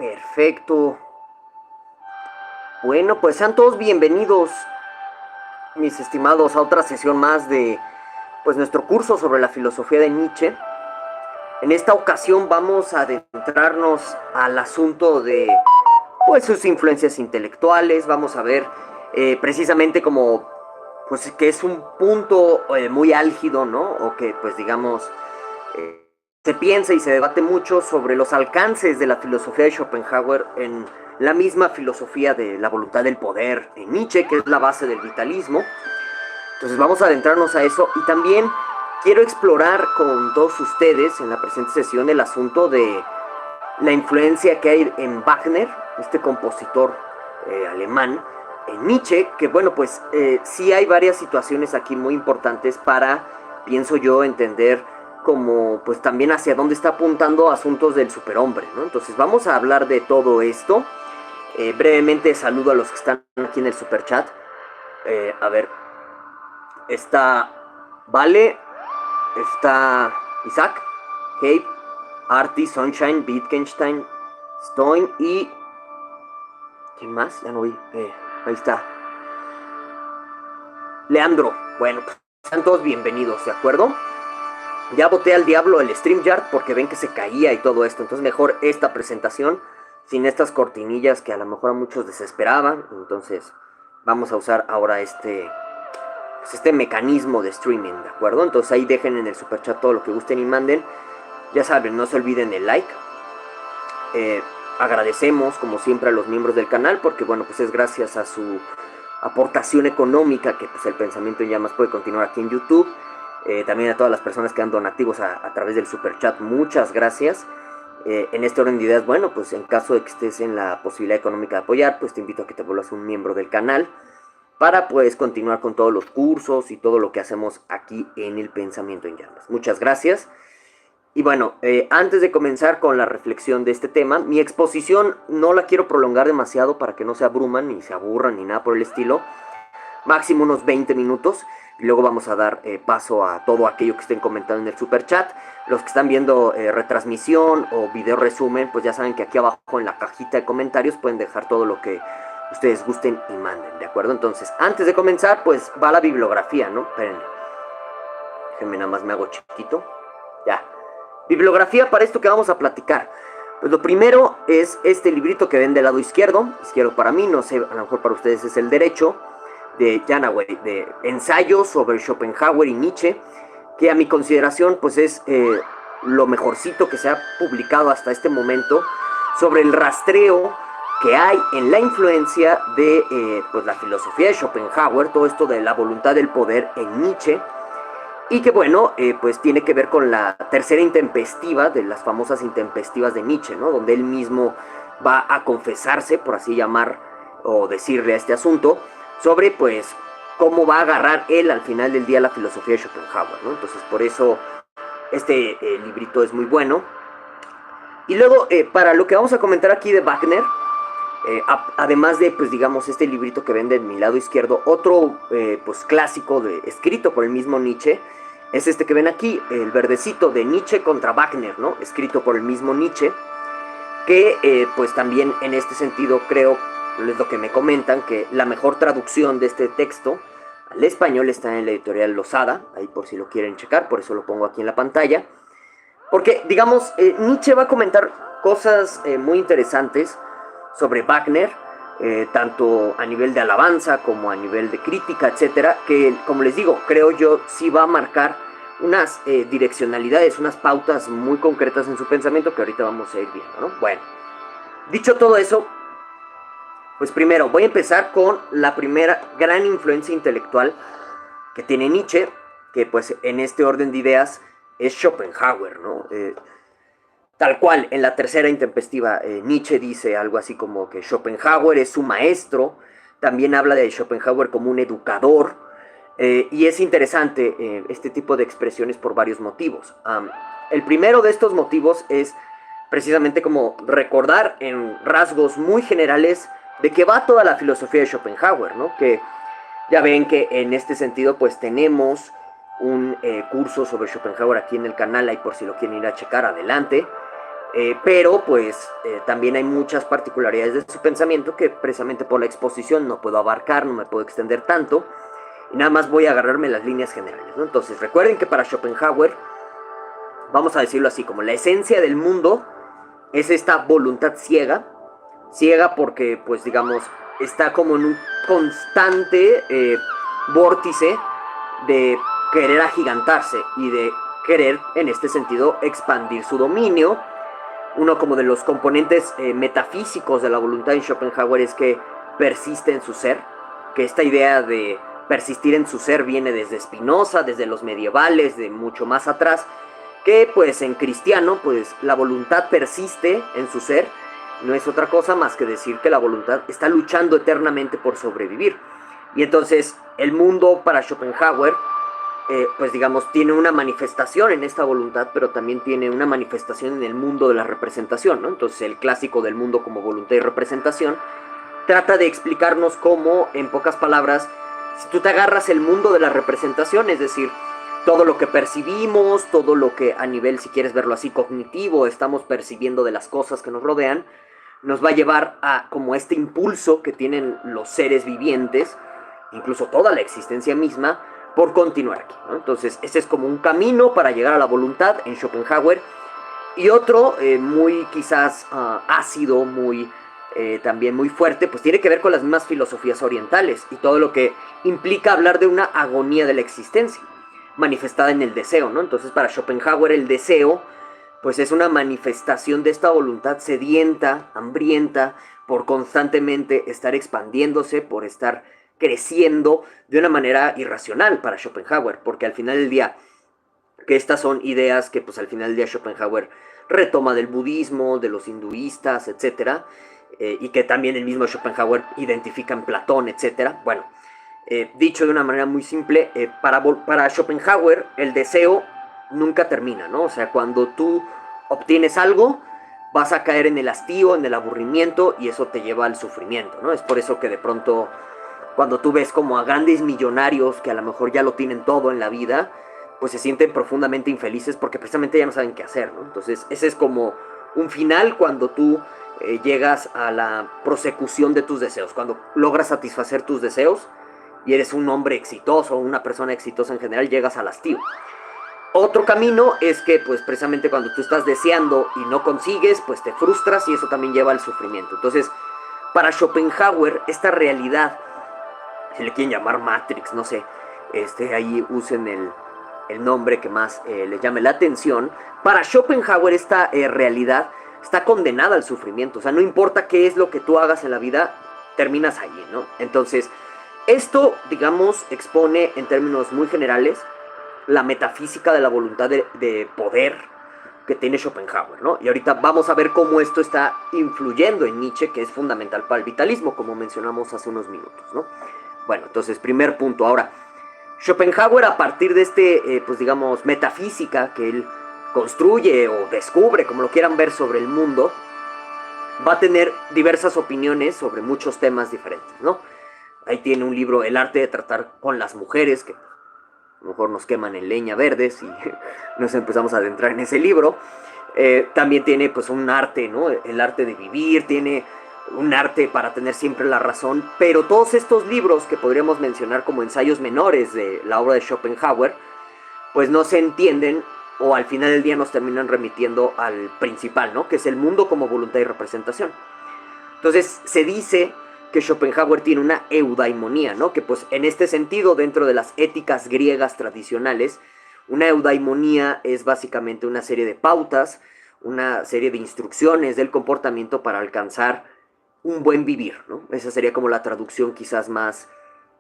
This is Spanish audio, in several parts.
Perfecto. Bueno, pues sean todos bienvenidos, mis estimados, a otra sesión más de pues nuestro curso sobre la filosofía de Nietzsche. En esta ocasión vamos a adentrarnos al asunto de pues sus influencias intelectuales. Vamos a ver precisamente como pues que es un punto muy álgido, ¿no? O que pues digamos se piensa y se debate mucho sobre los alcances de la filosofía de Schopenhauer en la misma filosofía de la voluntad del poder en Nietzsche, que es la base del vitalismo. Entonces vamos a adentrarnos a eso y también quiero explorar con todos ustedes en la presente sesión el asunto de la influencia que hay en Wagner, este compositor alemán, en Nietzsche, que bueno, pues sí hay varias situaciones aquí muy importantes para, pienso yo, entender como pues también hacia dónde está apuntando asuntos del superhombre, ¿no? Entonces vamos a hablar de todo esto. Brevemente saludo a los que están aquí en el superchat. A ver, está Vale, está Isaac, Gabe, Artie, Sunshine, Wittgenstein, Stoin y... ¿quién más? Ya no vi. Ahí está. Leandro. Bueno, pues sean todos bienvenidos, ¿de acuerdo? Ya boté al diablo el StreamYard porque ven que se caía y todo esto. Entonces mejor esta presentación sin estas cortinillas que a lo mejor a muchos desesperaban. Entonces vamos a usar ahora pues este mecanismo de streaming, ¿de acuerdo? Entonces ahí dejen en el superchat todo lo que gusten y manden. Ya saben, no se olviden el like. Agradecemos como siempre a los miembros del canal porque bueno, pues es gracias a su aportación económica que pues el Pensamiento en Llamas puede continuar aquí en YouTube. También a todas las personas que han donativos a través del super chat, muchas gracias. En este orden de ideas, bueno, pues en caso de que estés en la posibilidad económica de apoyar, pues te invito a que te vuelvas un miembro del canal para pues continuar con todos los cursos y todo lo que hacemos aquí en el Pensamiento en Llamas. Muchas gracias. Y bueno, antes de comenzar con la reflexión de este tema, mi exposición no la quiero prolongar demasiado para que no se abruman ni se aburran ni nada por el estilo. Máximo unos 20 minutos. Y luego vamos a dar paso a todo aquello que estén comentando en el super chat. Los que están viendo retransmisión o video resumen, pues ya saben que aquí abajo en la cajita de comentarios pueden dejar todo lo que ustedes gusten y manden, ¿de acuerdo? Entonces, antes de comenzar, pues va la bibliografía, ¿no? Espérenme. Déjenme nada más me hago chiquito. Ya. Bibliografía para esto que vamos a platicar. Pues lo primero es este librito que ven del lado izquierdo. Izquierdo para mí, no sé, a lo mejor para ustedes es el derecho. De Janaway, de ensayos sobre Schopenhauer y Nietzsche, que a mi consideración pues es lo mejorcito que se ha publicado hasta este momento sobre el rastreo que hay en la influencia de pues la filosofía de Schopenhauer, todo esto de la voluntad del poder en Nietzsche, y que bueno, pues tiene que ver con la tercera intempestiva, de las famosas intempestivas de Nietzsche, ¿no? Donde él mismo va a confesarse, por así llamar o decirle a este asunto, sobre pues cómo va a agarrar él al final del día la filosofía de Schopenhauer, ¿no? Entonces por eso este librito es muy bueno. Y luego para lo que vamos a comentar aquí de Wagner, además de pues digamos este librito que ven de mi lado izquierdo, otro pues clásico escrito por el mismo Nietzsche, es este que ven aquí, el verdecito de Nietzsche contra Wagner, ¿no? Escrito por el mismo Nietzsche, que pues también en este sentido creo, es lo que me comentan, que la mejor traducción de este texto al español está en la editorial Losada, ahí por si lo quieren checar, por eso lo pongo aquí en la pantalla, porque digamos Nietzsche va a comentar cosas muy interesantes sobre Wagner, tanto a nivel de alabanza como a nivel de crítica, etcétera, que como les digo, creo yo sí va a marcar unas direccionalidades, unas pautas muy concretas en su pensamiento que ahorita vamos a ir viendo, ¿no? Bueno, dicho todo eso, pues primero voy a empezar con la primera gran influencia intelectual que tiene Nietzsche, que pues en este orden de ideas es Schopenhauer, ¿no? Tal cual, en la tercera intempestiva, Nietzsche dice algo así como que Schopenhauer es su maestro, también habla de Schopenhauer como un educador, y es interesante este tipo de expresiones por varios motivos. El primero de estos motivos es precisamente como recordar en rasgos muy generales de qué va toda la filosofía de Schopenhauer, ¿no? Que ya ven que en este sentido pues tenemos un curso sobre Schopenhauer aquí en el canal, ahí por si lo quieren ir a checar, adelante. Pero pues también hay muchas particularidades de su pensamiento que precisamente por la exposición no puedo abarcar, no me puedo extender tanto, y nada más voy a agarrarme las líneas generales, ¿no? Entonces recuerden que para Schopenhauer, vamos a decirlo así, como la esencia del mundo es esta voluntad ciega, ciega porque pues digamos está como en un constante vórtice de querer agigantarse y de querer en este sentido expandir su dominio. Uno como de los componentes metafísicos de la voluntad en Schopenhauer es que persiste en su ser, que esta idea de persistir en su ser viene desde Spinoza, desde los medievales, de mucho más atrás, que pues en cristiano pues la voluntad persiste en su ser, no es otra cosa más que decir que la voluntad está luchando eternamente por sobrevivir. Y entonces el mundo para Schopenhauer pues digamos, tiene una manifestación en esta voluntad, pero también tiene una manifestación en el mundo de la representación, ¿no? Entonces el clásico del mundo como voluntad y representación trata de explicarnos cómo, en pocas palabras, si tú te agarras el mundo de la representación, es decir, todo lo que percibimos, todo lo que a nivel, si quieres verlo así, cognitivo, estamos percibiendo de las cosas que nos rodean, nos va a llevar a como este impulso que tienen los seres vivientes, incluso toda la existencia misma, por continuar aquí, ¿no? Entonces ese es como un camino para llegar a la voluntad en Schopenhauer, y otro muy quizás ácido, muy también muy fuerte, pues tiene que ver con las mismas filosofías orientales y todo lo que implica hablar de una agonía de la existencia manifestada en el deseo, ¿no? Entonces para Schopenhauer el deseo pues es una manifestación de esta voluntad sedienta, hambrienta, por constantemente estar expandiéndose, por estar creciendo de una manera irracional para Schopenhauer, porque al final del día, que estas son ideas que pues al final del día Schopenhauer retoma del budismo, de los hinduistas, etcétera, y que también el mismo Schopenhauer identifica en Platón, etcétera. Bueno, dicho de una manera muy simple, para Schopenhauer el deseo nunca termina, ¿no? O sea, cuando tú obtienes algo, vas a caer en el hastío, en el aburrimiento, y eso te lleva al sufrimiento, ¿no? Es por eso que de pronto cuando tú ves como a grandes millonarios que a lo mejor ya lo tienen todo en la vida, pues se sienten profundamente infelices porque precisamente ya no saben qué hacer, ¿no? Entonces ese es como un final cuando tú llegas a la prosecución de tus deseos, cuando logras satisfacer tus deseos y eres un hombre exitoso, una persona exitosa en general, llegas al hastío. Otro camino es que pues precisamente cuando tú estás deseando y no consigues, pues te frustras y eso también lleva al sufrimiento. Entonces, para Schopenhauer, esta realidad, si le quieren llamar Matrix, no sé, ahí usen el nombre que más les llame la atención. Para Schopenhauer esta realidad está condenada al sufrimiento, o sea, no importa qué es lo que tú hagas en la vida, terminas allí, ¿no? Entonces, esto, digamos, expone en términos muy generales la metafísica de la voluntad de poder que tiene Schopenhauer, ¿no? Y ahorita vamos a ver cómo esto está influyendo en Nietzsche, que es fundamental para el vitalismo, como mencionamos hace unos minutos, ¿no? Bueno, entonces, primer punto. Ahora, Schopenhauer, a partir de pues digamos, metafísica que él construye o descubre, como lo quieran ver, sobre el mundo, va a tener diversas opiniones sobre muchos temas diferentes, ¿no? Ahí tiene un libro, El arte de tratar con las mujeres, que a lo mejor nos queman en leña verdes y nos empezamos a adentrar en ese libro. También tiene pues un arte, ¿no? El arte de vivir, tiene un arte para tener siempre la razón, pero todos estos libros que podríamos mencionar como ensayos menores de la obra de Schopenhauer, pues no se entienden o al final del día nos terminan remitiendo al principal, ¿no? Que es el mundo como voluntad y representación. Entonces se dice que Schopenhauer tiene una eudaimonía, ¿no? Que pues en este sentido, dentro de las éticas griegas tradicionales, una eudaimonía es básicamente una serie de pautas, una serie de instrucciones del comportamiento para alcanzar un buen vivir, ¿no? Esa sería como la traducción quizás más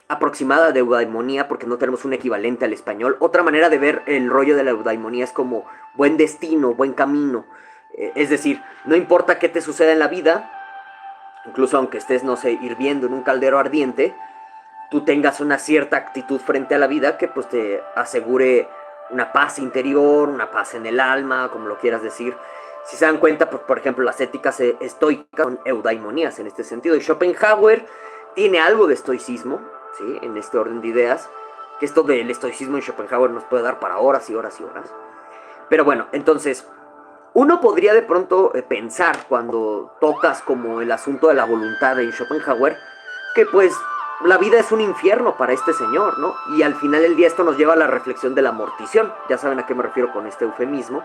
aproximada de eudaimonía, porque no tenemos un equivalente al español. Otra manera de ver el rollo de la eudaimonía es como buen destino, buen camino. Es decir, no importa qué te suceda en la vida, incluso aunque estés, no sé, hirviendo en un caldero ardiente, tú tengas una cierta actitud frente a la vida que pues te asegure una paz interior, una paz en el alma, como lo quieras decir. Si se dan cuenta, pues, por ejemplo, las éticas estoicas son eudaimonías en este sentido. Y Schopenhauer tiene algo de estoicismo, ¿sí? En este orden de ideas, que esto del estoicismo en Schopenhauer nos puede dar para horas y horas y horas. Pero bueno, entonces, Uno podría de pronto pensar cuando tocas como el asunto de la voluntad en Schopenhauer, que pues la vida es un infierno para este señor, ¿no? Y al final del día esto nos lleva a la reflexión de la amortición, ya saben a qué me refiero con este eufemismo,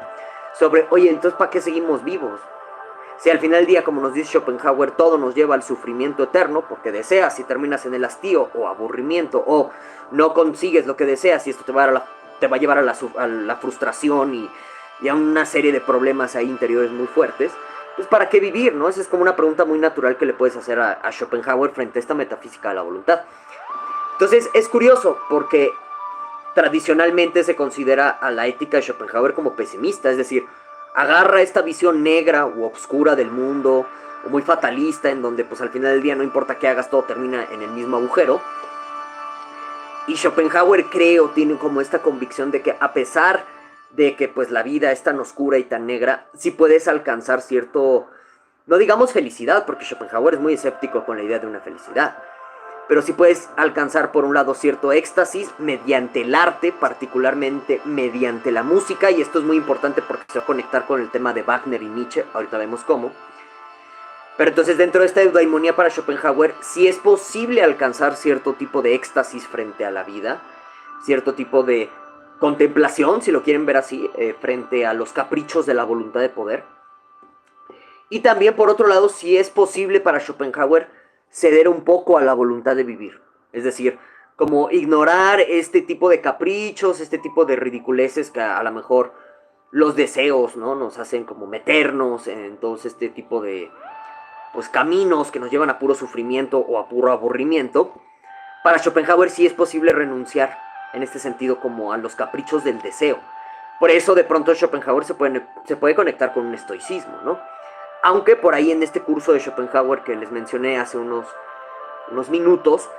sobre, oye, entonces ¿para qué seguimos vivos? Si al final del día, como nos dice Schopenhauer, todo nos lleva al sufrimiento eterno, porque deseas y terminas en el hastío o aburrimiento, o no consigues lo que deseas y esto te va a llevar a la frustración y a una serie de problemas ahí interiores muy fuertes, pues ¿para qué vivir, no? Esa es como una pregunta muy natural que le puedes hacer a Schopenhauer frente a esta metafísica de la voluntad. Entonces es curioso porque tradicionalmente se considera a la ética de Schopenhauer como pesimista, es decir, agarra esta visión negra u obscura del mundo, o muy fatalista, en donde pues al final del día no importa qué hagas, todo termina en el mismo agujero. Y Schopenhauer creo tiene como esta convicción de que a pesar de que pues la vida es tan oscura y tan negra, sí puedes alcanzar cierto, no digamos felicidad, porque Schopenhauer es muy escéptico con la idea de una felicidad, pero sí puedes alcanzar por un lado cierto éxtasis mediante el arte, particularmente mediante la música, y esto es muy importante porque se va a conectar con el tema de Wagner y Nietzsche, ahorita vemos cómo. Pero entonces dentro de esta eudaimonía para Schopenhauer sí es posible alcanzar cierto tipo de éxtasis frente a la vida, cierto tipo de contemplación, si lo quieren ver así, frente a los caprichos de la voluntad de poder. Y también por otro lado sí es posible para Schopenhauer ceder un poco a la voluntad de vivir, es decir, como ignorar este tipo de caprichos, este tipo de ridiculeces que a lo mejor los deseos, ¿no? Nos hacen como meternos en todo este tipo de pues caminos que nos llevan a puro sufrimiento o a puro aburrimiento. Para Schopenhauer sí es posible renunciar en este sentido como a los caprichos del deseo. Por eso de pronto Schopenhauer se puede conectar con un estoicismo, ¿no? Aunque por ahí en este curso de Schopenhauer que les mencioné hace unos minutos,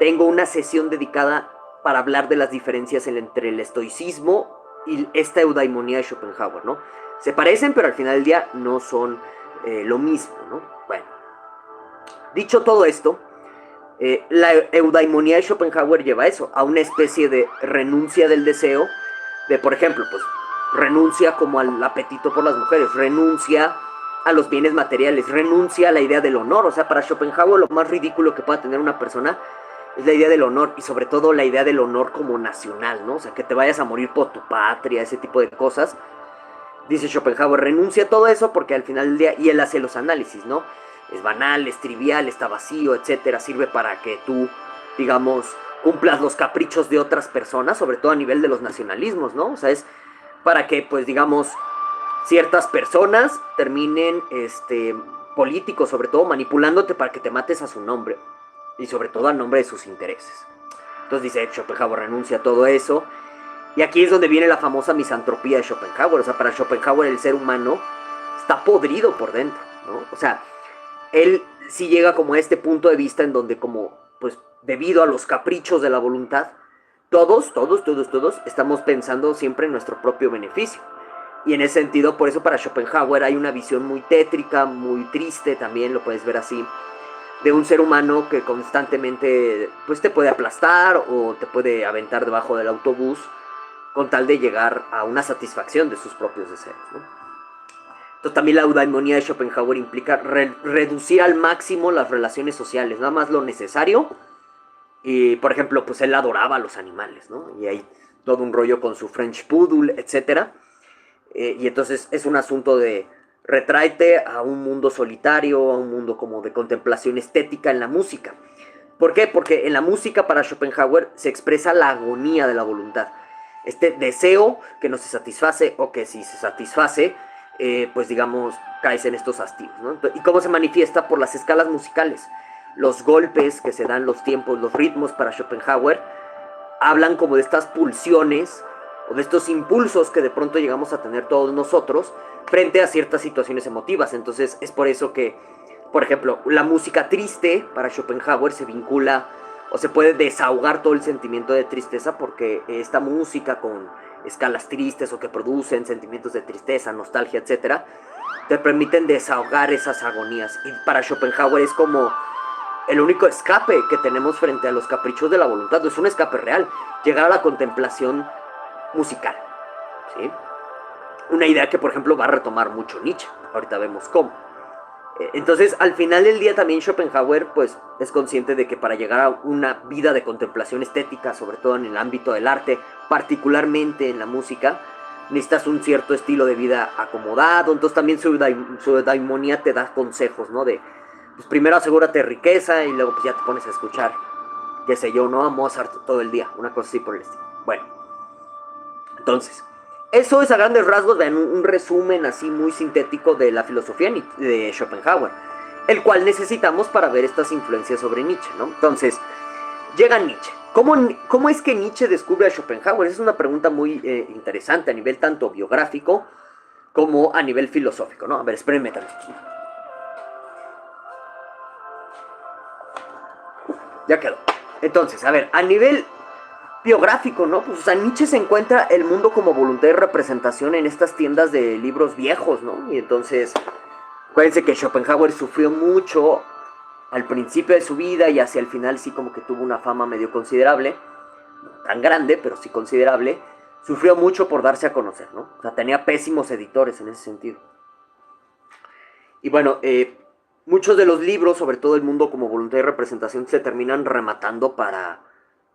tengo una sesión dedicada para hablar de las diferencias entre el estoicismo y esta eudaimonía de Schopenhauer, ¿no? Se parecen, pero al final del día no son lo mismo, ¿no? Bueno, dicho todo esto, la eudaimonía de Schopenhauer lleva a eso, a una especie de renuncia del deseo, de por ejemplo, pues renuncia como al apetito por las mujeres, renuncia a los bienes materiales, renuncia a la idea del honor. O sea, para Schopenhauer lo más ridículo que pueda tener una persona es la idea del honor, y sobre todo la idea del honor como nacional, ¿no? O sea, que te vayas a morir por tu patria, ese tipo de cosas. Dice Schopenhauer, renuncia a todo eso porque al final del día, y él hace los análisis, ¿no? Es banal, es trivial, está vacío, etcétera. Sirve para que tú, digamos, cumplas los caprichos de otras personas, sobre todo a nivel de los nacionalismos, ¿no? O sea, es para que, pues, digamos, ciertas personas terminen, políticos sobre todo, manipulándote para que te mates a su nombre, y sobre todo al nombre de sus intereses. Entonces dice Schopenhauer, renuncia a todo eso. Y aquí es donde viene la famosa misantropía de Schopenhauer. O sea, para Schopenhauer el ser humano está podrido por dentro, ¿no? O sea, él sí llega como a este punto de vista en donde como, pues, debido a los caprichos de la voluntad, todos estamos pensando siempre en nuestro propio beneficio. Y en ese sentido, por eso para Schopenhauer hay una visión muy tétrica, muy triste, también lo puedes ver así, de un ser humano que constantemente pues te puede aplastar o te puede aventar debajo del autobús con tal de llegar a una satisfacción de sus propios deseos, ¿no? Entonces también la eudaimonía de Schopenhauer implica reducir al máximo las relaciones sociales, nada más lo necesario. Y por ejemplo, pues él adoraba a los animales, ¿no? Y hay todo un rollo con su French Poodle, etcétera. Y entonces es un asunto de retráete a un mundo solitario, a un mundo como de contemplación estética en la música. ¿Por qué? Porque en la música para Schopenhauer se expresa la agonía de la voluntad. Este deseo que no se satisface o que si se satisface, pues digamos, caes en estos hastíos, ¿no? ¿Y cómo se manifiesta? Por las escalas musicales. Los golpes que se dan, los tiempos, los ritmos para Schopenhauer hablan como de estas pulsiones o de estos impulsos que de pronto llegamos a tener todos nosotros frente a ciertas situaciones emotivas. Entonces es por eso que, por ejemplo, la música triste para Schopenhauer se vincula o se puede desahogar todo el sentimiento de tristeza, porque esta música con escalas tristes o que producen sentimientos de tristeza, nostalgia, etcétera, te permiten desahogar esas agonías. Y para Schopenhauer es como el único escape que tenemos frente a los caprichos de la voluntad. No es un escape real, llegar a la contemplación musical, ¿sí? Una idea que, por ejemplo, va a retomar mucho Nietzsche. Ahorita vemos cómo. Entonces, al final del día también Schopenhauer pues es consciente de que para llegar a una vida de contemplación estética, sobre todo en el ámbito del arte, particularmente en la música, necesitas un cierto estilo de vida acomodado. Entonces también su daimonía te da consejos, ¿no? De, pues primero asegúrate de riqueza y luego pues ya te pones a escuchar, qué sé yo, ¿no? A Mozart todo el día, una cosa así por el estilo. Bueno, entonces, eso es a grandes rasgos, vean, un resumen así muy sintético de la filosofía de Schopenhauer, el cual necesitamos para ver estas influencias sobre Nietzsche, ¿no? Entonces, llega Nietzsche. ¿Cómo es que Nietzsche descubre a Schopenhauer? Es una pregunta muy interesante a nivel tanto biográfico como a nivel filosófico, ¿no? A ver, espérenme tantito. Ya quedó. Entonces, a ver, a nivel biográfico, ¿no? Pues, o sea, Nietzsche se encuentra el mundo como voluntad de representación en estas tiendas de libros viejos, ¿no? Y entonces, acuérdense que Schopenhauer sufrió mucho al principio de su vida y hacia el final sí como que tuvo una fama medio considerable, no tan grande, pero sí considerable. Sufrió mucho por darse a conocer, ¿no? O sea, tenía pésimos editores en ese sentido. Y bueno, muchos de los libros, sobre todo el mundo como voluntad de representación, se terminan rematando para,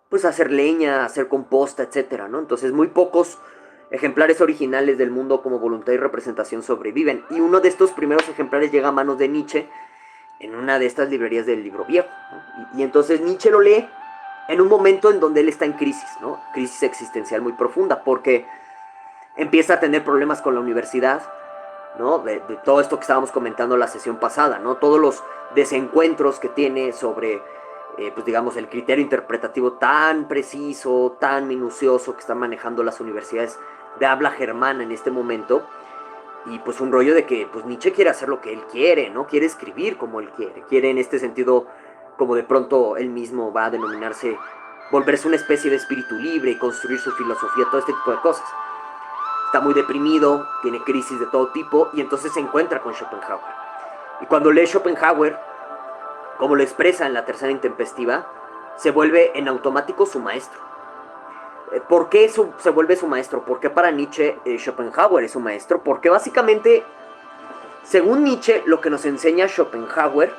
pues, hacer leña, hacer composta, etcétera, ¿no? Entonces, muy pocos ejemplares originales del mundo como voluntad y representación sobreviven. Y uno de estos primeros ejemplares llega a manos de Nietzsche en una de estas librerías del libro viejo, ¿no? Y entonces Nietzsche lo lee en un momento en donde él está en crisis, ¿no? Crisis existencial muy profunda, porque empieza a tener problemas con la universidad, ¿no? De todo esto que estábamos comentando la sesión pasada, ¿no? Todos los desencuentros que tiene sobre, pues digamos, el criterio interpretativo tan preciso, tan minucioso que están manejando las universidades de habla germana en este momento. Y pues un rollo de que pues Nietzsche quiere hacer lo que él quiere, ¿no? Quiere escribir como él quiere. Quiere en este sentido, como de pronto él mismo va a denominarse, volverse una especie de espíritu libre y construir su filosofía, todo este tipo de cosas. Está muy deprimido, tiene crisis de todo tipo y entonces se encuentra con Schopenhauer. Y cuando lee Schopenhauer, como lo expresa en la tercera intempestiva, se vuelve en automático su maestro. ¿Por qué se vuelve su maestro? ¿Por qué para Nietzsche Schopenhauer es su maestro? Porque básicamente, según Nietzsche, lo que nos enseña Schopenhauer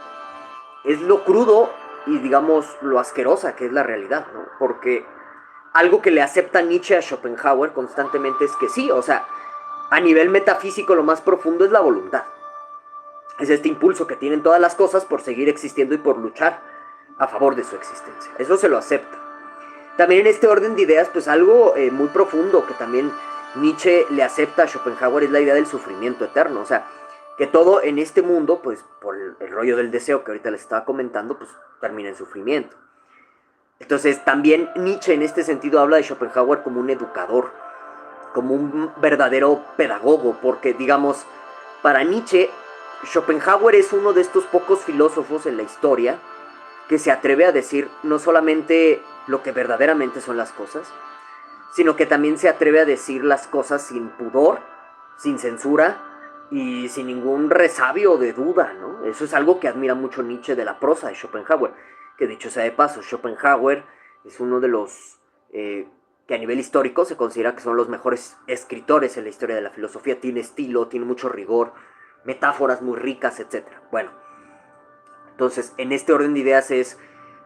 es lo crudo y digamos lo asquerosa que es la realidad, ¿no? Porque algo que le acepta Nietzsche a Schopenhauer constantemente es que sí, o sea, a nivel metafísico lo más profundo es la voluntad. Es este impulso que tienen todas las cosas por seguir existiendo y por luchar a favor de su existencia. Eso se lo acepta. También en este orden de ideas, pues algo muy profundo que también Nietzsche le acepta a Schopenhauer es la idea del sufrimiento eterno. O sea, que todo en este mundo, pues por el rollo del deseo que ahorita les estaba comentando, pues termina en sufrimiento. Entonces también Nietzsche en este sentido habla de Schopenhauer como un educador, como un verdadero pedagogo, porque digamos, para Nietzsche, Schopenhauer es uno de estos pocos filósofos en la historia que se atreve a decir no solamente lo que verdaderamente son las cosas, sino que también se atreve a decir las cosas sin pudor, sin censura y sin ningún resabio de duda, ¿no? Eso es algo que admira mucho Nietzsche de la prosa de Schopenhauer, que dicho sea de paso, Schopenhauer es uno de los que a nivel histórico se considera que son los mejores escritores en la historia de la filosofía. Tiene estilo, tiene mucho rigor, metáforas muy ricas, etc. Bueno, entonces en este orden de ideas es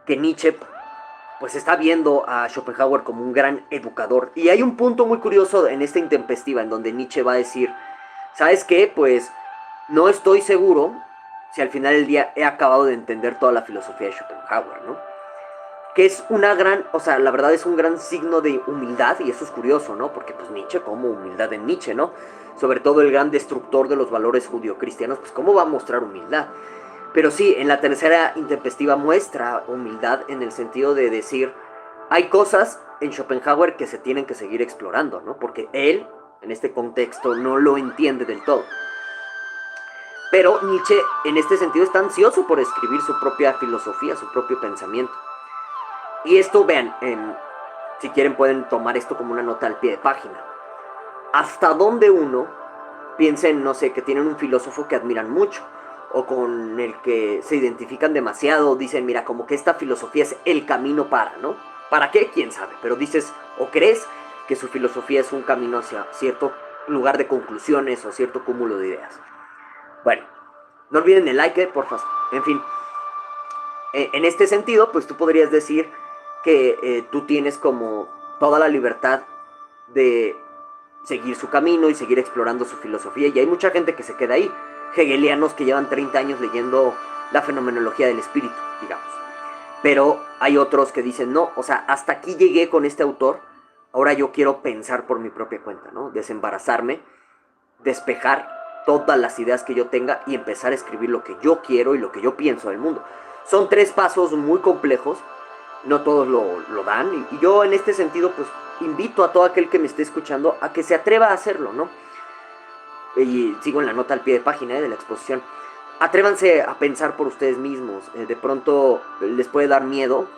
que Nietzsche pues está viendo a Schopenhauer como un gran educador. Y hay un punto muy curioso en esta intempestiva en donde Nietzsche va a decir, ¿sabes qué? Pues no estoy seguro si al final del día he acabado de entender toda la filosofía de Schopenhauer, ¿no? Que es una gran, o sea, la verdad es un gran signo de humildad, y eso es curioso, ¿no? Porque pues Nietzsche, como humildad en Nietzsche, ¿no? Sobre todo el gran destructor de los valores judio-cristianos, pues ¿cómo va a mostrar humildad? Pero sí, en la tercera intempestiva muestra humildad en el sentido de decir, hay cosas en Schopenhauer que se tienen que seguir explorando, ¿no? Porque él, en este contexto, no lo entiende del todo. Pero Nietzsche, en este sentido, está ansioso por escribir su propia filosofía, su propio pensamiento. Y esto, vean, si quieren pueden tomar esto como una nota al pie de página. Hasta donde uno piensa en, no sé, que tienen un filósofo que admiran mucho, o con el que se identifican demasiado, dicen, mira, como que esta filosofía es el camino para, ¿no? ¿Para qué? ¿Quién sabe? Pero dices, o crees que su filosofía es un camino hacia cierto lugar de conclusiones o cierto cúmulo de ideas. Bueno, no olviden el like, por favor. En fin, en este sentido, pues tú podrías decir que tú tienes como toda la libertad de seguir su camino y seguir explorando su filosofía, y hay mucha gente que se queda ahí, hegelianos que llevan 30 años leyendo la fenomenología del espíritu, digamos. Pero hay otros que dicen, no, o sea, hasta aquí llegué con este autor, ahora yo quiero pensar por mi propia cuenta, ¿no? Desembarazarme, despejar todas las ideas que yo tenga y empezar a escribir lo que yo quiero y lo que yo pienso del mundo. Son 3 pasos muy complejos, no todos lo dan, y yo en este sentido pues invito a todo aquel que me esté escuchando a que se atreva a hacerlo, ¿no? Y sigo en la nota al pie de página de la exposición. Atrévanse a pensar por ustedes mismos. De pronto les puede dar miedo,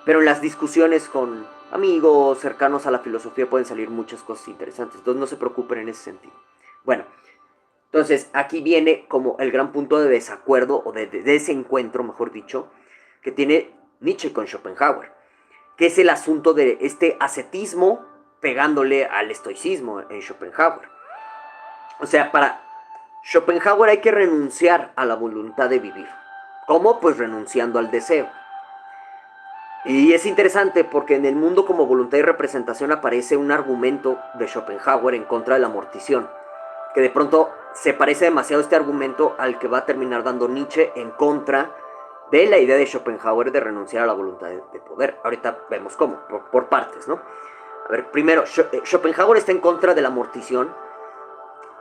pero en las discusiones con amigos cercanos a la filosofía pueden salir muchas cosas interesantes. Entonces no se preocupen en ese sentido. Bueno, entonces aquí viene como el gran punto de desacuerdo, o de desencuentro, mejor dicho, que tiene Nietzsche con Schopenhauer, que es el asunto de este ascetismo pegándole al estoicismo en Schopenhauer. O sea, para Schopenhauer hay que renunciar a la voluntad de vivir. ¿Cómo? Pues renunciando al deseo. Y es interesante porque en el mundo como voluntad y representación aparece un argumento de Schopenhauer en contra de la amortición, que de pronto se parece demasiado este argumento al que va a terminar dando Nietzsche en contra de la idea de Schopenhauer de renunciar a la voluntad de poder. Ahorita vemos cómo, por partes, ¿no? A ver, primero, Schopenhauer está en contra de la amortición,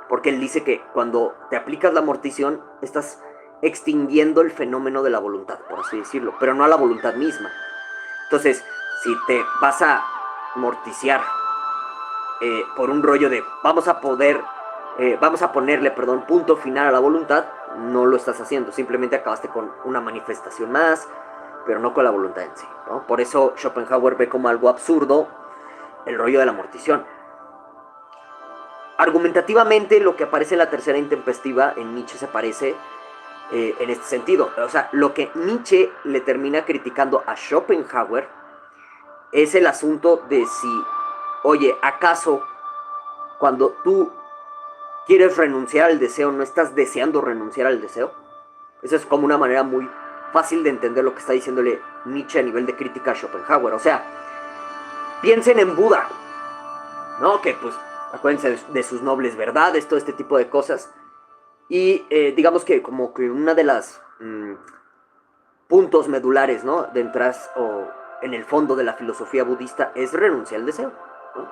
porque él dice que cuando te aplicas la amortición, estás extinguiendo el fenómeno de la voluntad, por así decirlo, pero no a la voluntad misma. Entonces, si te vas a amorticiar por un rollo de vamos a ponerle, punto final a la voluntad, no lo estás haciendo, simplemente acabaste con una manifestación más, pero no con la voluntad en sí, ¿no? Por eso Schopenhauer ve como algo absurdo el rollo de la amortición. Argumentativamente, lo que aparece en la tercera intempestiva en Nietzsche se parece en este sentido. O sea, lo que Nietzsche le termina criticando a Schopenhauer es el asunto de si, oye, ¿acaso cuando tú quieres renunciar al deseo, no estás deseando renunciar al deseo? Esa es como una manera muy fácil de entender lo que está diciéndole Nietzsche a nivel de crítica a Schopenhauer. O sea, piensen en Buda, ¿no? Que pues acuérdense de sus nobles verdades, todo este tipo de cosas. Y digamos que como que una de las puntos medulares, ¿no? De entrar o en el fondo de la filosofía budista es renunciar al deseo, ¿no?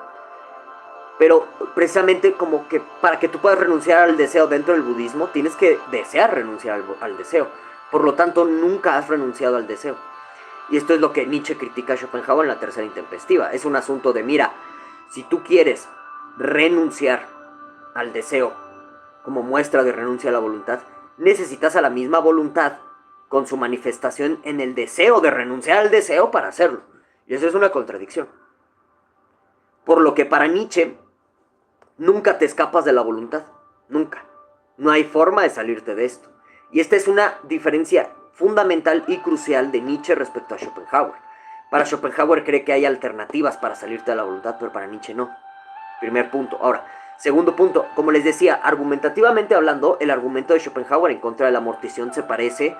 Pero precisamente como que para que tú puedas renunciar al deseo dentro del budismo, tienes que desear renunciar al deseo. Por lo tanto, nunca has renunciado al deseo. Y esto es lo que Nietzsche critica a Schopenhauer en la tercera intempestiva. Es un asunto de, mira, si tú quieres renunciar al deseo como muestra de renuncia a la voluntad, necesitas a la misma voluntad con su manifestación en el deseo de renunciar al deseo para hacerlo. Y eso es una contradicción. Por lo que para Nietzsche, nunca te escapas de la voluntad. Nunca. No hay forma de salirte de esto. Y esta es una diferencia fundamental y crucial de Nietzsche respecto a Schopenhauer. Para Schopenhauer cree que hay alternativas para salirte de la voluntad, pero para Nietzsche no. Primer punto. Ahora, segundo punto, como les decía, argumentativamente hablando, el argumento de Schopenhauer en contra de la amortición se parece,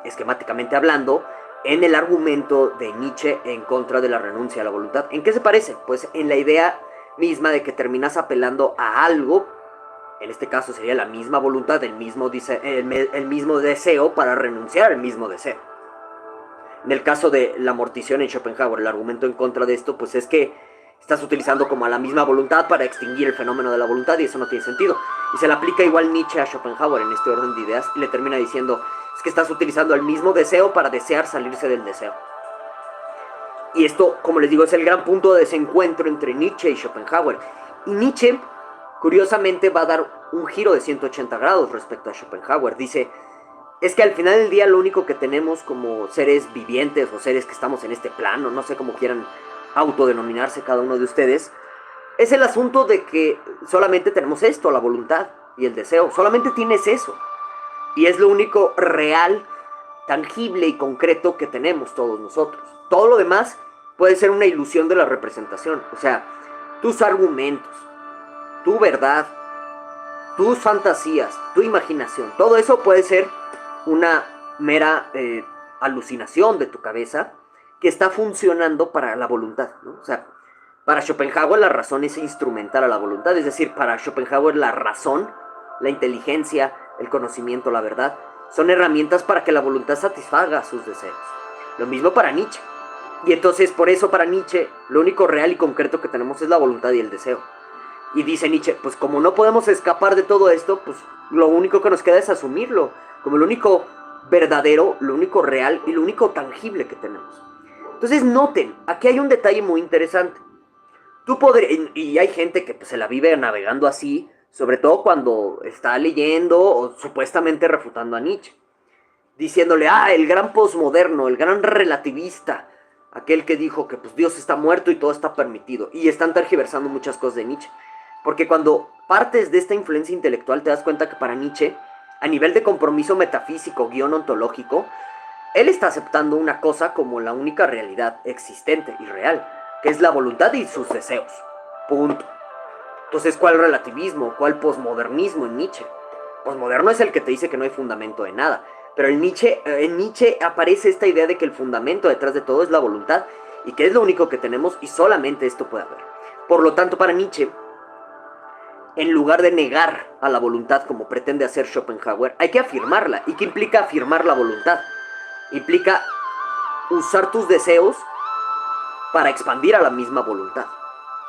esquemáticamente hablando, en el argumento de Nietzsche en contra de la renuncia a la voluntad. ¿En qué se parece? Pues en la idea misma de que terminas apelando a algo, en este caso sería la misma voluntad, el mismo deseo para renunciar al mismo deseo. En el caso de la amortición en Schopenhauer, el argumento en contra de esto, pues es que estás utilizando como a la misma voluntad para extinguir el fenómeno de la voluntad, y eso no tiene sentido. Y se le aplica igual Nietzsche a Schopenhauer en este orden de ideas, y le termina diciendo, es que estás utilizando el mismo deseo para desear salirse del deseo. Y esto, como les digo, es el gran punto de desencuentro entre Nietzsche y Schopenhauer. Y Nietzsche, curiosamente, va a dar un giro de 180 grados respecto a Schopenhauer. Dice, es que al final del día lo único que tenemos como seres vivientes o seres que estamos en este plano, no sé cómo quieran autodenominarse cada uno de ustedes, es el asunto de que solamente tenemos esto, la voluntad y el deseo. Solamente tienes eso. Y es lo único real, tangible y concreto que tenemos todos nosotros. Todo lo demás puede ser una ilusión de la representación. O sea, tus argumentos, tu verdad, tus fantasías, tu imaginación, todo eso puede ser una mera alucinación de tu cabeza que está funcionando para la voluntad, ¿no? O sea, para Schopenhauer la razón es instrumental a la voluntad, es decir, para Schopenhauer la razón, la inteligencia, el conocimiento, la verdad, son herramientas para que la voluntad satisfaga sus deseos. Lo mismo para Nietzsche. Y entonces, por eso para Nietzsche, lo único real y concreto que tenemos es la voluntad y el deseo. Y dice Nietzsche, pues como no podemos escapar de todo esto, pues lo único que nos queda es asumirlo, como lo único verdadero, lo único real y lo único tangible que tenemos. Entonces noten, aquí hay un detalle muy interesante. Tú podrías, y hay gente que pues, se la vive navegando así, sobre todo cuando está leyendo o supuestamente refutando a Nietzsche, diciéndole, el gran posmoderno, el gran relativista, aquel que dijo que pues, Dios está muerto y todo está permitido, y están tergiversando muchas cosas de Nietzsche. Porque cuando partes de esta influencia intelectual te das cuenta que para Nietzsche, a nivel de compromiso metafísico, guión ontológico, él está aceptando una cosa como la única realidad existente y real, que es la voluntad y sus deseos. Punto. Entonces, ¿cuál relativismo? ¿Cuál posmodernismo en Nietzsche? Posmoderno es el que te dice que no hay fundamento de nada. Pero en Nietzsche aparece esta idea de que el fundamento detrás de todo es la voluntad y que es lo único que tenemos y solamente esto puede haber. Por lo tanto, para Nietzsche, en lugar de negar a la voluntad como pretende hacer Schopenhauer, hay que afirmarla. ¿Y qué implica afirmar la voluntad? Implica usar tus deseos para expandir a la misma voluntad,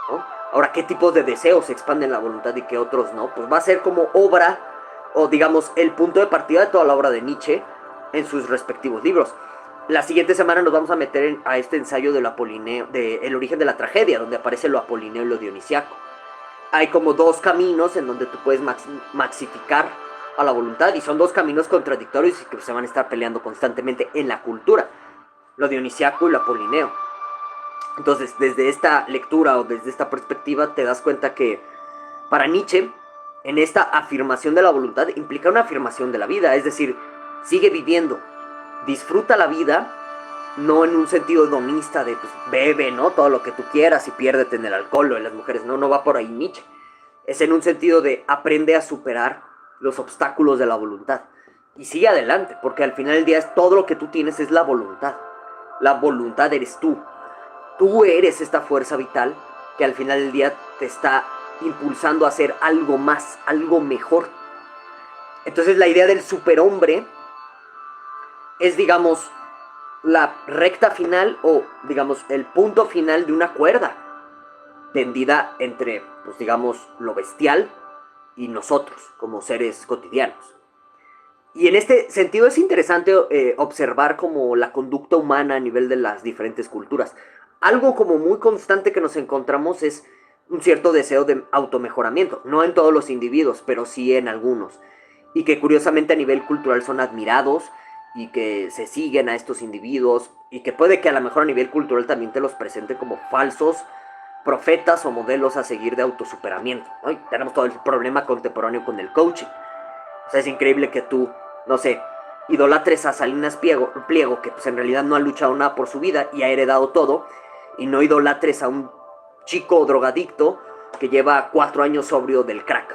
¿no? Ahora, ¿qué tipos de deseos expanden la voluntad y qué otros no? Pues va a ser como obra, o digamos, el punto de partida de toda la obra de Nietzsche en sus respectivos libros. La siguiente semana nos vamos a meter a este ensayo del Apolineo, de El origen de la tragedia, donde aparece lo apolineo y lo dionisiaco. Hay como dos caminos en donde tú puedes maxificar a la voluntad, y son dos caminos contradictorios y que se van a estar peleando constantemente en la cultura, lo dionisiaco y lo apolineo. Entonces, desde esta lectura o desde esta perspectiva te das cuenta que para Nietzsche, en esta afirmación de la voluntad implica una afirmación de la vida, es decir, sigue viviendo, disfruta la vida, no en un sentido hedonista de pues, bebe, ¿no? Todo lo que tú quieras y piérdete en el alcohol o en las mujeres, no va por ahí Nietzsche. Es en un sentido de aprende a superar los obstáculos de la voluntad y sigue adelante, porque al final del día es todo lo que tú tienes es la voluntad. La voluntad eres tú. Tú eres esta fuerza vital que al final del día te está impulsando a hacer algo más, algo mejor. Entonces la idea del superhombre es, digamos, la recta final o, digamos, el punto final de una cuerda tendida entre, pues digamos, lo bestial y nosotros como seres cotidianos. Y en este sentido es interesante observar como la conducta humana a nivel de las diferentes culturas. Algo como muy constante que nos encontramos es un cierto deseo de automejoramiento, no en todos los individuos, pero sí en algunos, y que curiosamente a nivel cultural son admirados y que se siguen a estos individuos, y que puede que a lo mejor a nivel cultural también te los presente como falsos profetas o modelos a seguir de autosuperamiento, ¿no? Y tenemos todo el problema contemporáneo con el coaching. O sea, es increíble que tú, no sé, idolatres a Salinas Pliego, que pues en realidad no ha luchado nada por su vida y ha heredado todo, y no idolatres a un chico drogadicto que lleva 4 años sobrio del crack,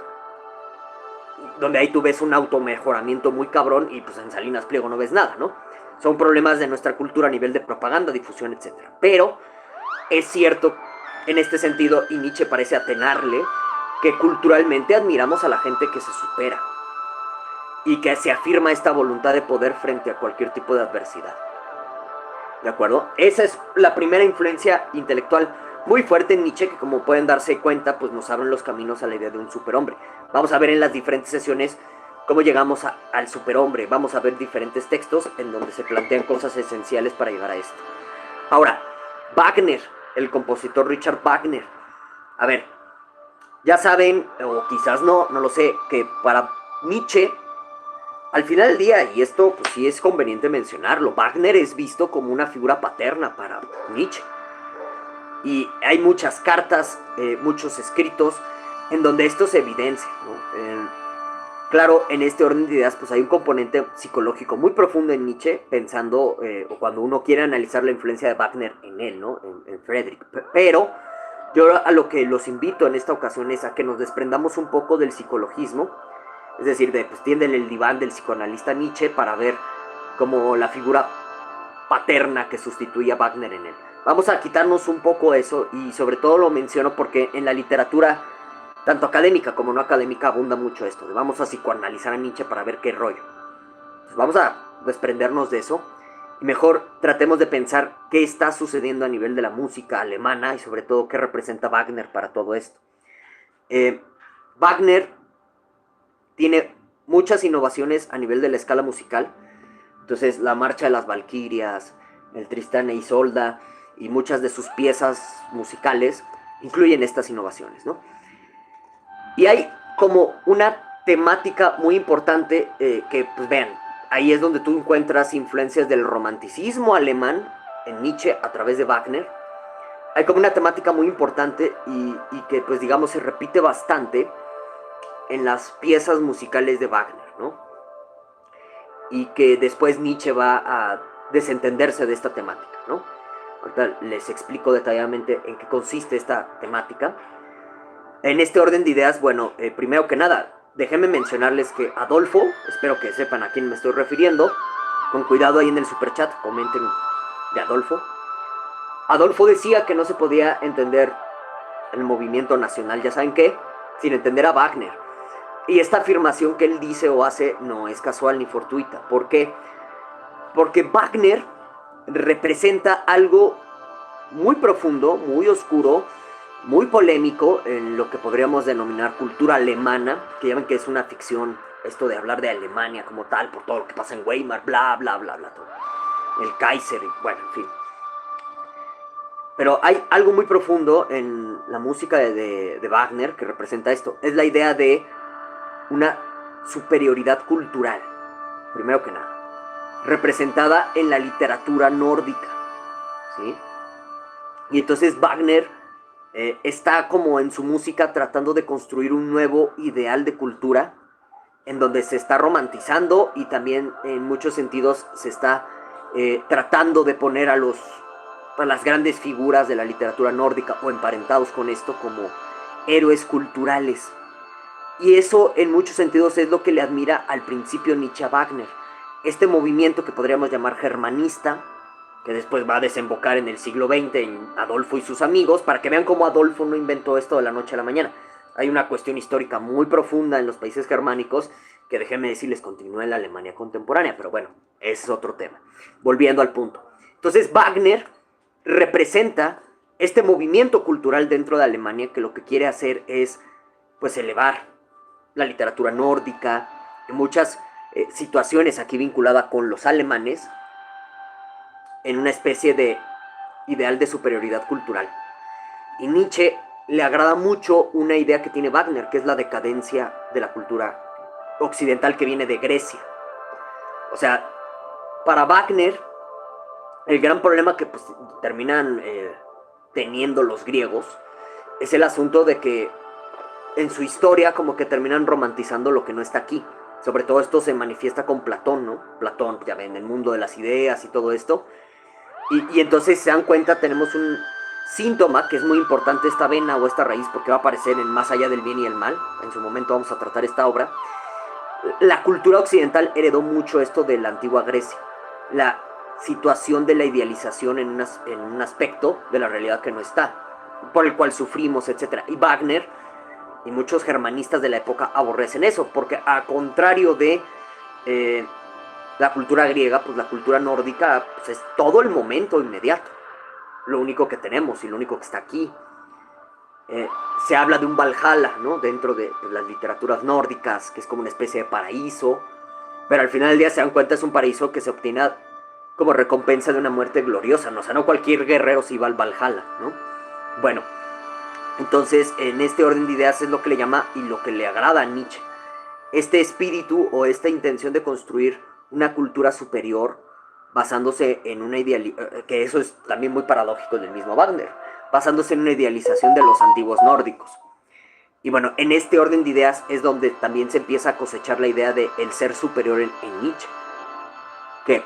donde ahí tú ves un automejoramiento muy cabrón y pues en Salinas Pliego no ves nada, ¿no? Son problemas de nuestra cultura a nivel de propaganda, difusión, etc. Pero es cierto en este sentido, y Nietzsche parece atenarle, que culturalmente admiramos a la gente que se supera y que se afirma esta voluntad de poder frente a cualquier tipo de adversidad. ¿De acuerdo? Esa es la primera influencia intelectual muy fuerte en Nietzsche, que como pueden darse cuenta, pues nos abren los caminos a la idea de un superhombre. Vamos a ver en las diferentes sesiones cómo llegamos al superhombre. Vamos a ver diferentes textos en donde se plantean cosas esenciales para llegar a esto. Ahora, Wagner, el compositor Richard Wagner. A ver, ya saben, o quizás no lo sé, que para Nietzsche, al final del día, y esto pues sí es conveniente mencionarlo, Wagner es visto como una figura paterna para Nietzsche. Y hay muchas cartas, muchos escritos en donde esto se evidencia, ¿no? Claro, en este orden de ideas pues hay un componente psicológico muy profundo en Nietzsche, pensando, o cuando uno quiere analizar la influencia de Wagner en él, ¿no? En Friedrich. Pero Yo a lo que los invito en esta ocasión es a que nos desprendamos un poco del psicologismo, es decir, de pues tienden el diván del psicoanalista Nietzsche para ver como la figura paterna que sustituye a Wagner en él. Vamos a quitarnos un poco eso, y sobre todo lo menciono porque en la literatura, tanto académica como no académica, abunda mucho esto. Vamos a psicoanalizar a Nietzsche para ver qué rollo. Entonces vamos a desprendernos de eso y mejor tratemos de pensar qué está sucediendo a nivel de la música alemana y sobre todo qué representa Wagner para todo esto. Wagner tiene muchas innovaciones a nivel de la escala musical. Entonces la Marcha de las Valquirias, el Tristán e Isolda y muchas de sus piezas musicales incluyen estas innovaciones, ¿no? Y hay como una temática muy importante que, pues vean, ahí es donde tú encuentras influencias del romanticismo alemán en Nietzsche a través de Wagner. Hay como una temática muy importante y que, pues digamos, se repite bastante en las piezas musicales de Wagner, ¿no? Y que después Nietzsche va a desentenderse de esta temática, ¿no? Ahorita les explico detalladamente en qué consiste esta temática. En este orden de ideas, bueno, primero que nada, déjenme mencionarles que Adolfo, espero que sepan a quién me estoy refiriendo, con cuidado ahí en el superchat, comenten de Adolfo. Adolfo decía que no se podía entender el movimiento nacional, ya saben qué, sin entender a Wagner. Y esta afirmación que él dice o hace no es casual ni fortuita. ¿Por qué? Porque Wagner representa algo muy profundo, muy oscuro, muy polémico en lo que podríamos denominar cultura alemana, que ya ven que es una ficción, esto de hablar de Alemania como tal, por todo lo que pasa en Weimar, bla, bla, bla, bla, todo. El Kaiser, y bueno, en fin. Pero hay algo muy profundo en la música de Wagner que representa esto. Es la idea de una superioridad cultural, primero que nada, representada en la literatura nórdica, ¿sí? Y entonces Wagner está como en su música tratando de construir un nuevo ideal de cultura en donde se está romantizando y también en muchos sentidos se está tratando de poner a las grandes figuras de la literatura nórdica o emparentados con esto como héroes culturales. Y eso en muchos sentidos es lo que le admira al principio Nietzsche a Wagner. Este movimiento que podríamos llamar germanista, que después va a desembocar en el siglo XX en Adolfo y sus amigos, para que vean cómo Adolfo no inventó esto de la noche a la mañana. Hay una cuestión histórica muy profunda en los países germánicos que, déjenme decirles, continúa en la Alemania contemporánea, pero bueno, ese es otro tema. Volviendo al punto. Entonces Wagner representa este movimiento cultural dentro de Alemania que lo que quiere hacer es, pues, elevar la literatura nórdica, en muchas situaciones aquí vinculada con los alemanes, en una especie de ideal de superioridad cultural. Y Nietzsche le agrada mucho una idea que tiene Wagner, que es la decadencia de la cultura occidental que viene de Grecia. O sea, para Wagner, el gran problema que pues, terminan teniendo los griegos es el asunto de que en su historia como que terminan romantizando lo que no está aquí. Sobre todo esto se manifiesta con Platón, ¿no? Platón, ya ven, el mundo de las ideas y todo esto. Y entonces se dan cuenta, tenemos un síntoma que es muy importante, esta vena o esta raíz, porque va a aparecer en Más allá del bien y el mal. En su momento vamos a tratar esta obra. La cultura occidental heredó mucho esto de la antigua Grecia. La situación de la idealización en un aspecto de la realidad que no está, por el cual sufrimos, etc. Y Wagner y muchos germanistas de la época aborrecen eso, porque a contrario de la cultura griega, pues la cultura nórdica pues, es todo el momento inmediato, lo único que tenemos y lo único que está aquí. Se habla de un Valhalla, ¿no? Dentro de las literaturas nórdicas, que es como una especie de paraíso, pero al final del día se dan cuenta es un paraíso que se obtiene como recompensa de una muerte gloriosa, ¿no? O sea, no cualquier guerrero se iba al Valhalla, ¿no? Bueno, entonces en este orden de ideas es lo que le llama y lo que le agrada a Nietzsche. Este espíritu o esta intención de construir una cultura superior basándose en una idealización, que eso es también muy paradójico del mismo Wagner, basándose en una idealización de los antiguos nórdicos. Y bueno, en este orden de ideas es donde también se empieza a cosechar la idea de el ser superior en Nietzsche. Que,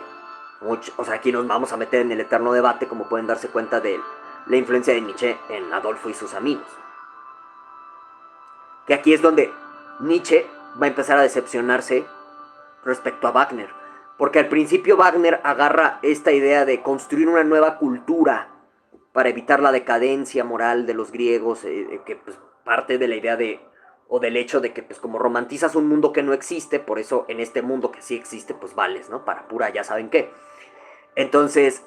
o sea, aquí nos vamos a meter en el eterno debate, como pueden darse cuenta, de la influencia de Nietzsche en Adolfo y sus amigos. Que aquí es donde Nietzsche va a empezar a decepcionarse respecto a Wagner. Porque al principio Wagner agarra esta idea de construir una nueva cultura para evitar la decadencia moral de los griegos, que pues, parte de la idea de, o del hecho de que pues como romantizas un mundo que no existe, por eso en este mundo que sí existe, pues vales, ¿no? Para pura ya saben qué. Entonces,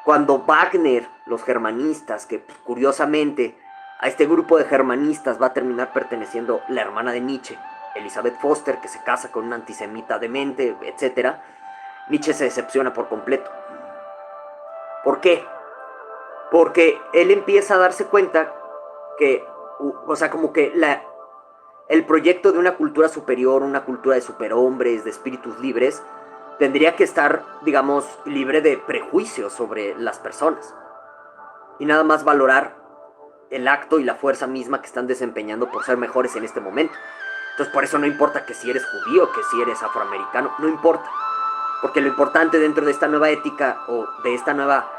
cuando Wagner, los germanistas, que pues, curiosamente a este grupo de germanistas va a terminar perteneciendo la hermana de Nietzsche, Elizabeth Foster, que se casa con un antisemita demente, etc., Nietzsche se decepciona por completo. ¿Por qué? Porque él empieza a darse cuenta que, o sea, como que el proyecto de una cultura superior, una cultura de superhombres, de espíritus libres, tendría que estar, digamos, libre de prejuicios sobre las personas. Y nada más valorar el acto y la fuerza misma que están desempeñando por ser mejores en este momento. Entonces por eso no importa que si eres judío, que si eres afroamericano, no importa. Porque lo importante dentro de esta nueva ética o de esta nueva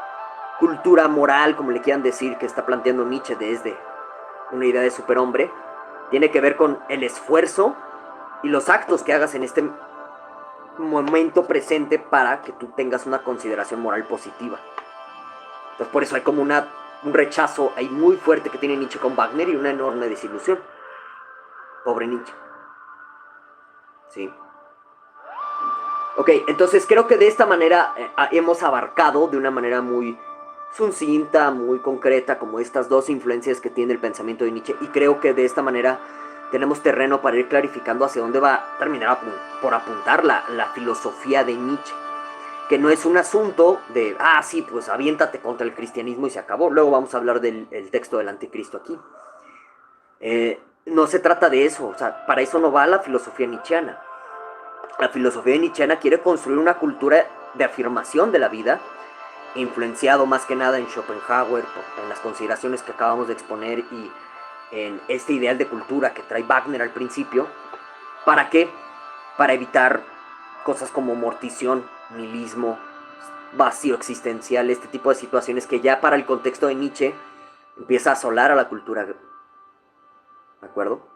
cultura moral, como le quieran decir, que está planteando Nietzsche desde una idea de superhombre, tiene que ver con el esfuerzo y los actos que hagas en este momento presente para que tú tengas una consideración moral positiva. Entonces por eso hay como un rechazo ahí muy fuerte que tiene Nietzsche con Wagner y una enorme desilusión. Pobre Nietzsche. Sí. Ok, entonces creo que de esta manera hemos abarcado de una manera muy sucinta, muy concreta, como estas dos influencias que tiene el pensamiento de Nietzsche, y creo que de esta manera tenemos terreno para ir clarificando hacia dónde va a terminar por apuntar la filosofía de Nietzsche, que no es un asunto de, sí, pues aviéntate contra el cristianismo y se acabó. Luego vamos a hablar del texto del anticristo aquí. No se trata de eso, o sea, para eso no va la filosofía nietzscheana. La filosofía nietzscheana quiere construir una cultura de afirmación de la vida, influenciado más que nada en Schopenhauer, en las consideraciones que acabamos de exponer y en este ideal de cultura que trae Wagner al principio. ¿Para qué? Para evitar cosas como mortición, nihilismo, vacío existencial, este tipo de situaciones que ya para el contexto de Nietzsche empieza a asolar a la cultura. ¿De acuerdo?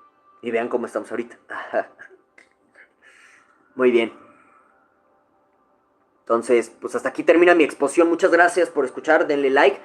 Y vean cómo estamos ahorita. Muy bien. Entonces, pues hasta aquí termina mi exposición. Muchas gracias por escuchar. Denle like.